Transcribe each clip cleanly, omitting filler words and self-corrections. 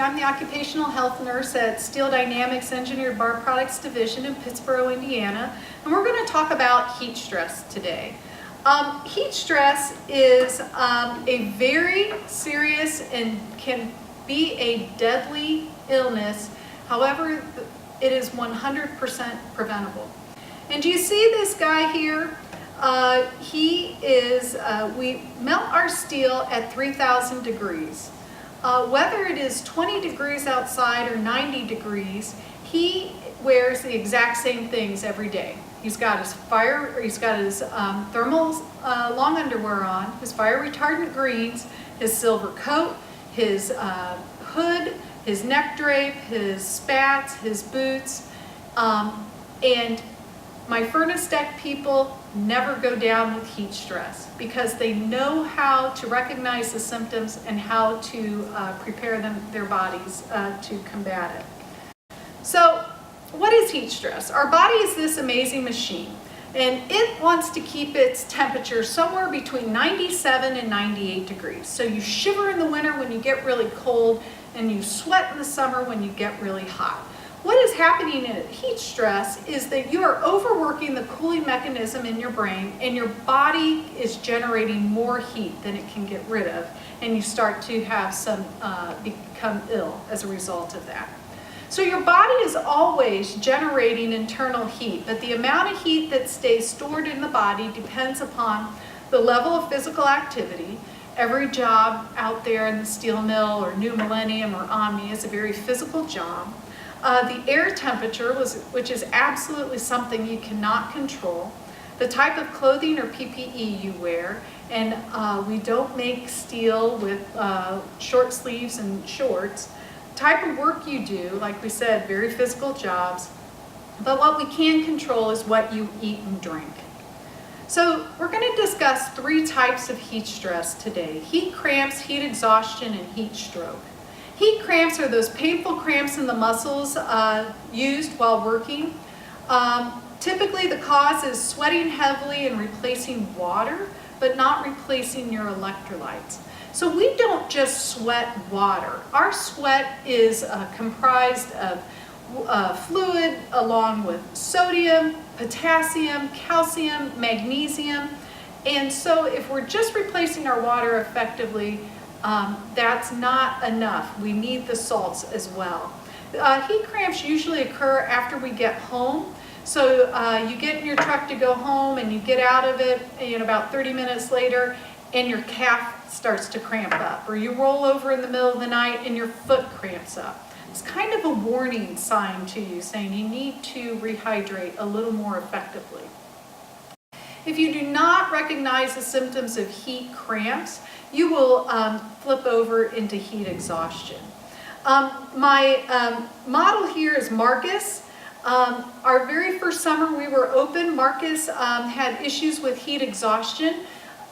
I'm the occupational health nurse at Steel Dynamics Engineered Bar Products Division in Pittsboro, Indiana, and we're going to talk about heat stress today. Heat stress is a very serious and can be a deadly illness. However, it is 100% preventable. And do you see this guy here? We melt our steel at 3,000 degrees. Whether it is 20 degrees outside or 90 degrees, he wears the exact same things every day. He's got his thermal long underwear on, his fire retardant greens, his silver coat, his hood, his neck drape, his spats, his boots, and my furnace deck people never go down with heat stress because they know how to recognize the symptoms and how to prepare their bodies to combat it. So what is heat stress? Our body is this amazing machine, and it wants to keep its temperature somewhere between 97 and 98 degrees. So you shiver in the winter when you get really cold, and you sweat in the summer when you get really hot. What is happening in heat stress is that you are overworking the cooling mechanism in your brain, and your body is generating more heat than it can get rid of, and you start to have become ill as a result of that. So your body is always generating internal heat, but the amount of heat that stays stored in the body depends upon the level of physical activity. Every job out there in the steel mill or New Millennium or Omni is a very physical job. The air temperature, which is absolutely something you cannot control. The type of clothing or PPE you wear, and we don't make steel with short sleeves and shorts. Type of work you do, like we said, very physical jobs. But what we can control is what you eat and drink. So we're going to discuss 3 types of heat stress today: heat cramps, heat exhaustion, and heat stroke. Heat cramps are those painful cramps in the muscles used while working. Typically the cause is sweating heavily and replacing water, but not replacing your electrolytes. So we don't just sweat water. Our sweat is comprised of fluid along with sodium, potassium, calcium, magnesium. And so if we're just replacing our water effectively, that's not enough. We need the salts as well. Heat cramps usually occur after we get home. So you get in your truck to go home and you get out of it, and about 30 minutes later, and your calf starts to cramp up, or you roll over in the middle of the night and your foot cramps up. It's kind of a warning sign to you saying you need to rehydrate a little more effectively. If you do not recognize the symptoms of heat cramps, you will flip over into heat exhaustion. My model here is Marcus. Our very first summer we were open, Marcus had issues with heat exhaustion,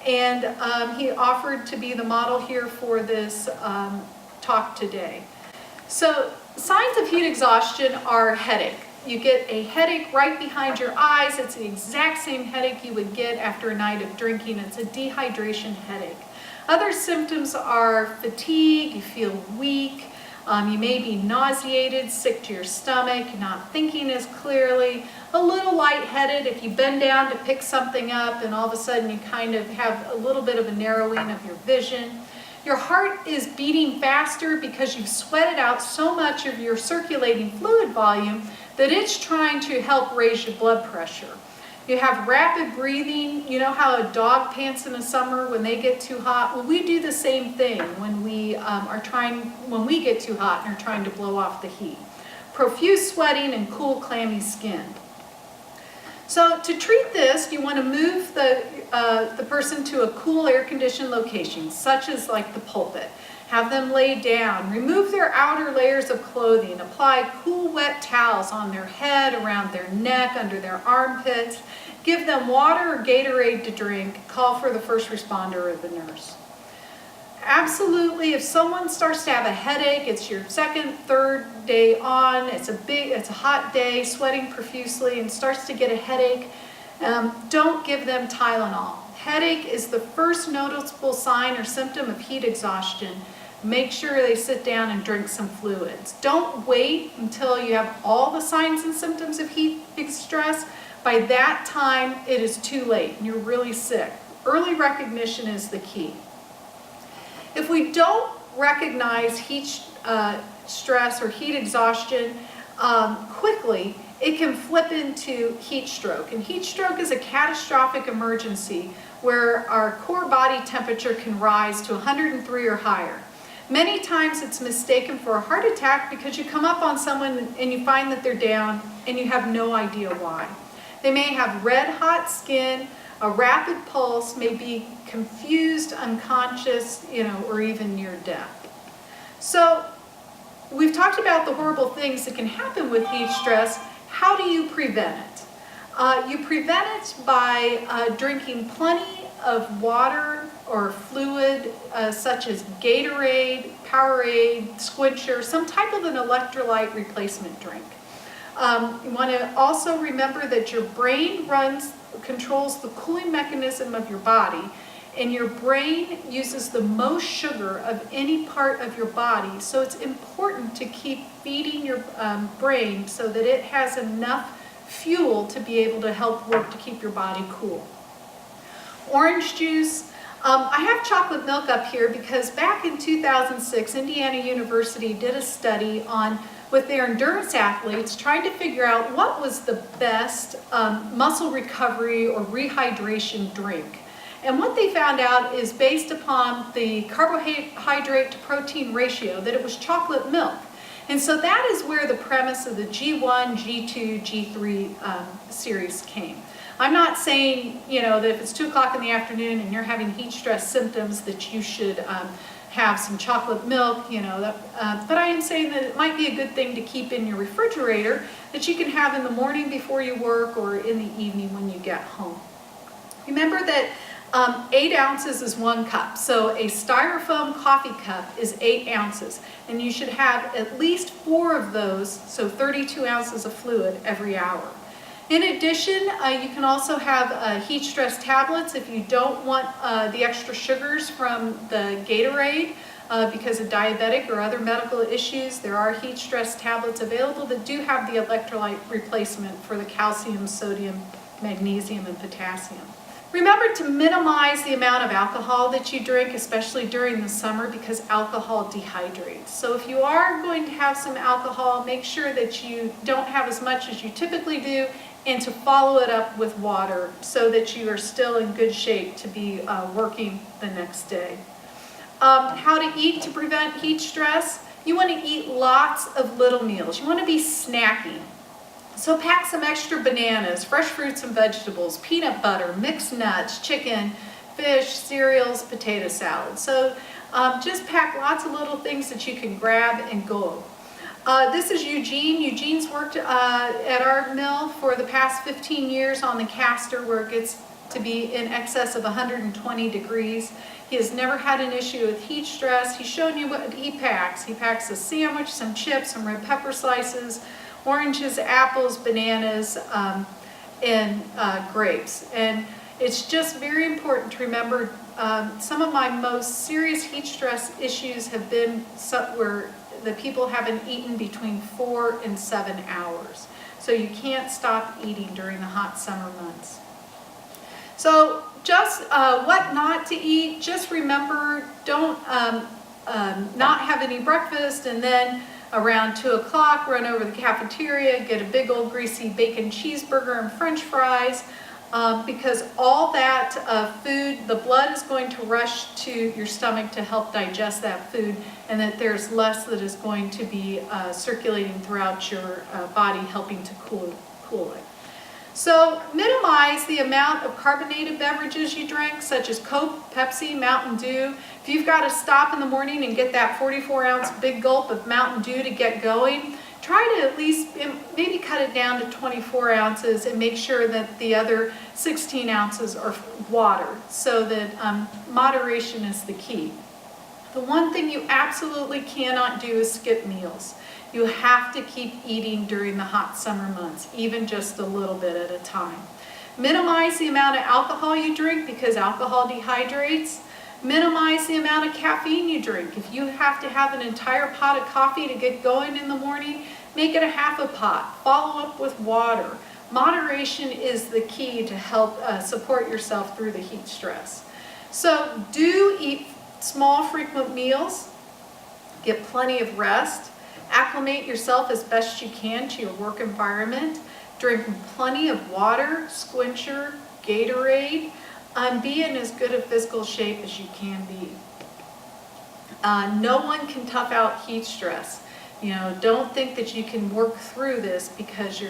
and he offered to be the model here for this talk today. So signs of heat exhaustion are headache. You get a headache right behind your eyes. It's the exact same headache you would get after a night of drinking. It's a dehydration headache. Other symptoms are fatigue, you feel weak, you may be nauseated, sick to your stomach, not thinking as clearly, a little lightheaded if you bend down to pick something up and all of a sudden you kind of have a little bit of a narrowing of your vision. Your heart is beating faster because you've sweated out so much of your circulating fluid volume that it's trying to help raise your blood pressure. You have rapid breathing. You know how a dog pants in the summer when they get too hot? Well, we do the same thing when we get too hot and are trying to blow off the heat. Profuse sweating and cool, clammy skin. So to treat this, you want to move the person to a cool, air-conditioned location, such as like the pulpit. Have them lay down, remove their outer layers of clothing, apply cool, wet towels on their head, around their neck, under their armpits. Give them water or Gatorade to drink. Call for the first responder or the nurse. Absolutely, if someone starts to have a headache, it's your second, third day on, it's a hot day, sweating profusely, and starts to get a headache, don't give them Tylenol. Headache is the first noticeable sign or symptom of heat exhaustion. make sure they sit down and drink some fluids. Don't wait until you have all the signs and symptoms of heat stress. By that time, it is too late and you're really sick. Early recognition is the key. If we don't recognize heat stress or heat exhaustion quickly, it can flip into heat stroke. And heat stroke is a catastrophic emergency where our core body temperature can rise to 103 or higher. Many times it's mistaken for a heart attack because you come up on someone and you find that they're down and you have no idea why. They may have red hot skin, a rapid pulse, may be confused, unconscious, or even near death. So we've talked about the horrible things that can happen with heat stress. How do you prevent it? You prevent it by drinking plenty of water or fluid such as Gatorade, Powerade, Squincher, some type of an electrolyte replacement drink. You want to also remember that your brain controls the cooling mechanism of your body, and your brain uses the most sugar of any part of your body. So it's important to keep feeding your brain so that it has enough fuel to be able to help work to keep your body cool. Orange juice. I have chocolate milk up here because back in 2006, Indiana University did a study with their endurance athletes, trying to figure out what was the best muscle recovery or rehydration drink. And what they found out is, based upon the carbohydrate to protein ratio, that it was chocolate milk. And so that is where the premise of the G1, G2, G3 series came. I'm not saying, that if it's 2 o'clock in the afternoon and you're having heat stress symptoms that you should have some chocolate milk, but I am saying that it might be a good thing to keep in your refrigerator that you can have in the morning before you work or in the evening when you get home. Remember that 8 ounces is 1 cup, so a styrofoam coffee cup is 8 ounces, and you should have at least 4 of those, so 32 ounces of fluid every hour. In addition, you can also have heat stress tablets if you don't want the extra sugars from the Gatorade because of diabetic or other medical issues. There are heat stress tablets available that do have the electrolyte replacement for the calcium, sodium, magnesium, and potassium. Remember to minimize the amount of alcohol that you drink, especially during the summer, because alcohol dehydrates. So if you are going to have some alcohol, make sure that you don't have as much as you typically do, and to follow it up with water so that you are still in good shape to be working the next day. How to eat to prevent heat stress? You want to eat lots of little meals. You want to be snacking. So pack some extra bananas, fresh fruits and vegetables, peanut butter, mixed nuts, chicken, fish, cereals, potato salad. So just pack lots of little things that you can grab and go. This is Eugene. Eugene's worked at our mill for the past 15 years on the caster, where it gets to be in excess of 120 degrees. He has never had an issue with heat stress. He's shown you what he packs. He packs a sandwich, some chips, some red pepper slices, oranges, apples, bananas, and grapes. And it's just very important to remember some of my most serious heat stress issues have been where the people haven't eaten between 4 and 7 hours. So you can't stop eating during the hot summer months. So just what not to eat, just remember, don't not have any breakfast and then around 2 o'clock run over to the cafeteria, get a big old greasy bacon cheeseburger and french fries, because all that food, the blood is going to rush to your stomach to help digest that food, and that there's less that is going to be circulating throughout your body, helping to cool it. So minimize the amount of carbonated beverages you drink, such as Coke, Pepsi, Mountain Dew. If you've got to stop in the morning and get that 44-ounce big gulp of Mountain Dew to get going, try to at least maybe cut it down to 24 ounces and make sure that the other 16 ounces are water, so that moderation is the key. The one thing you absolutely cannot do is skip meals. You have to keep eating during the hot summer months, even just a little bit at a time. Minimize the amount of alcohol you drink because alcohol dehydrates. Minimize the amount of caffeine you drink. If you have to have an entire pot of coffee to get going in the morning, make it a half a pot. Follow up with water. Moderation is the key to help support yourself through the heat stress. So do eat small, frequent meals. Get plenty of rest. Acclimate yourself as best you can to your work environment. Drink plenty of water, Squincher, Gatorade. Be in as good a physical shape as you can be. No one can tough out heat stress. Don't think that you can work through this because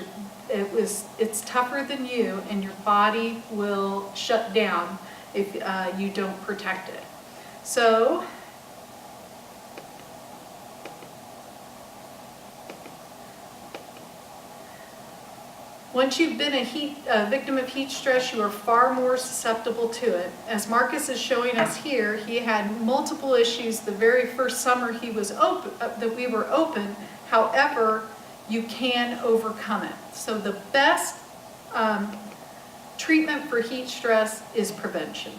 it's tougher than you, and your body will shut down if you don't protect it. So, once you've been a victim of heat stress, you are far more susceptible to it. As Marcus is showing us here, he had multiple issues the very first summer he was open, that we were open. However, you can overcome it. So the best treatment for heat stress is prevention.